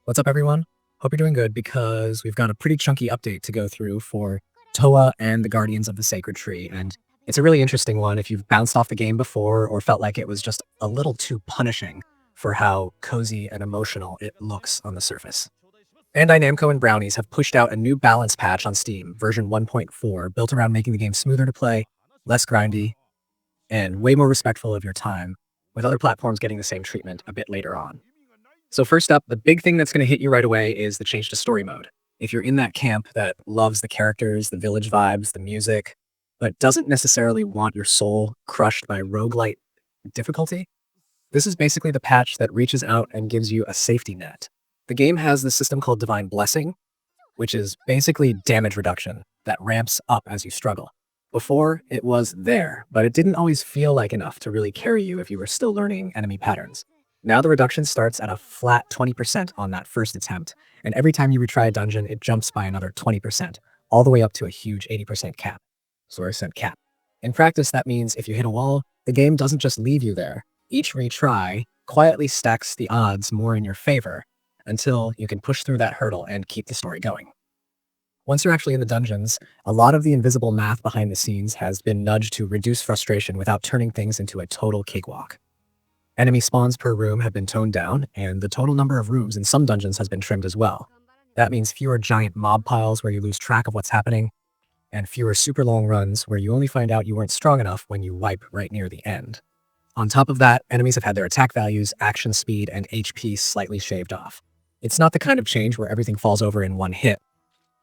What's up, everyone? Hope you're doing good because we've got a pretty chunky update to go through for Towa and the Guardians of the Sacred Tree. And it's a really interesting one if you've bounced off the game before or felt like it was just a little too punishing for how cozy and emotional it looks on the surface. Bandai Namco and Brownies have pushed out a new balance patch on Steam, version 1.4, built around making the game smoother to play, less grindy, and way more respectful of your time, with other platforms getting the same treatment a bit later on. So first up, the big thing that's going to hit you right away is the change to story mode. If you're in that camp that loves the characters, the village vibes, the music, but doesn't necessarily want your soul crushed by roguelite difficulty, this is basically the patch that reaches out and gives you a safety net. The game has this system called Divine Blessing, which is basically damage reduction that ramps up as you struggle. Before, it was there, but it didn't always feel like enough to really carry you if you were still learning enemy patterns. Now the reduction starts at a flat 20% on that first attempt, and every time you retry a dungeon, it jumps by another 20%, all the way up to a huge 80% cap. Sorry, cent cap. In practice, that means if you hit a wall, the game doesn't just leave you there. Each retry quietly stacks the odds more in your favor until you can push through that hurdle and keep the story going. Once you're actually in the dungeons, a lot of the invisible math behind the scenes has been nudged to reduce frustration without turning things into a total cakewalk. Enemy spawns per room have been toned down, and the total number of rooms in some dungeons has been trimmed as well. That means fewer giant mob piles where you lose track of what's happening, and fewer super long runs where you only find out you weren't strong enough when you wipe right near the end. On top of that, enemies have had their attack values, action speed, and HP slightly shaved off. It's not the kind of change where everything falls over in one hit,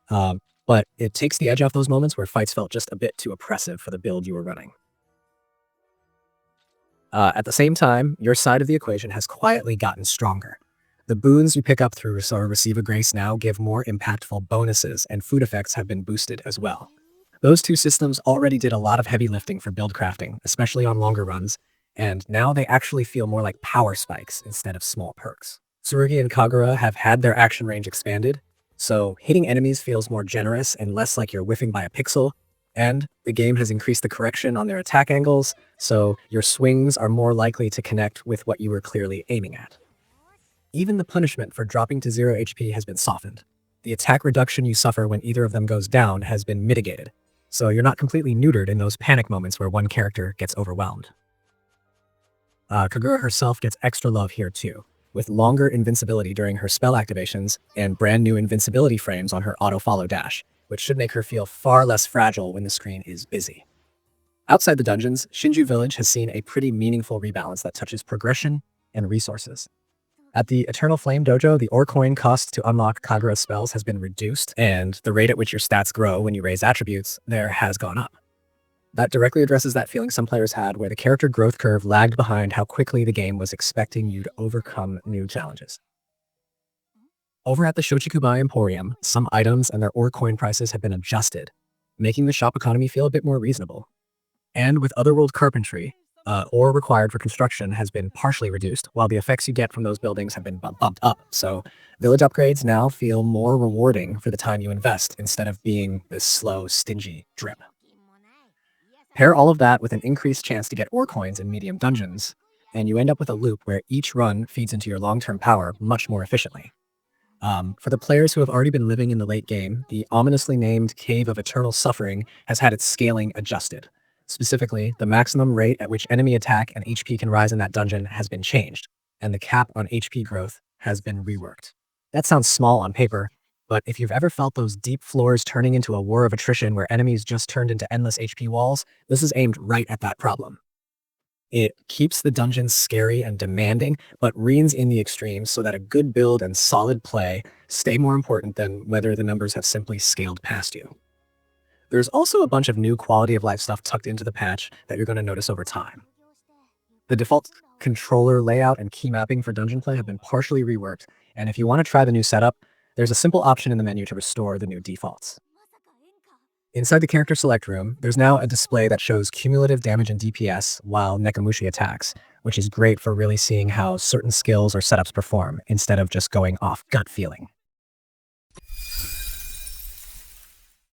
but it takes the edge off those moments where fights felt just a bit too oppressive for the build you were running. At the same time, your side of the equation has quietly gotten stronger. The boons you pick up through Receive a Grace now give more impactful bonuses, and food effects have been boosted as well. Those two systems already did a lot of heavy lifting for build crafting, especially on longer runs, and now they actually feel more like power spikes instead of small perks. Tsurugi and Kagura have had their action range expanded, so hitting enemies feels more generous and less like you're whiffing by a pixel, and the game has increased the correction on their attack angles, so your swings are more likely to connect with what you were clearly aiming at. Even the punishment for dropping to 0 HP has been softened. The attack reduction you suffer when either of them goes down has been mitigated, so you're not completely neutered in those panic moments where one character gets overwhelmed. Kagura herself gets extra love here too, with longer invincibility during her spell activations and brand new invincibility frames on her auto-follow dash, which should make her feel far less fragile when the screen is busy. Outside the dungeons, Shinju Village has seen a pretty meaningful rebalance that touches progression and resources. At the Eternal Flame Dojo, the ore coin cost to unlock Kagura's spells has been reduced, and the rate at which your stats grow when you raise attributes there has gone up. That directly addresses that feeling some players had where the character growth curve lagged behind how quickly the game was expecting you to overcome new challenges. Over at the Shochikubai Emporium, some items and their ore coin prices have been adjusted, making the shop economy feel a bit more reasonable. And with Otherworld Carpentry, ore required for construction has been partially reduced, while the effects you get from those buildings have been bumped up. So village upgrades now feel more rewarding for the time you invest instead of being this slow, stingy drip. Pair all of that with an increased chance to get ore coins in medium dungeons, and you end up with a loop where each run feeds into your long-term power much more efficiently. For the players who have already been living in the late game, the ominously named Cave of Eternal Suffering has had its scaling adjusted. Specifically, the maximum rate at which enemy attack and HP can rise in that dungeon has been changed, and the cap on HP growth has been reworked. That sounds small on paper, but if you've ever felt those deep floors turning into a war of attrition where enemies just turned into endless HP walls, this is aimed right at that problem. It keeps the dungeons scary and demanding, but reins in the extremes so that a good build and solid play stay more important than whether the numbers have simply scaled past you. There's also a bunch of new quality of life stuff tucked into the patch that you're going to notice over time. The default controller layout and key mapping for dungeon play have been partially reworked, and if you want to try the new setup, there's a simple option in the menu to restore the new defaults. Inside the character select room, there's now a display that shows cumulative damage and DPS while Nekomushi attacks, which is great for really seeing how certain skills or setups perform instead of just going off gut feeling.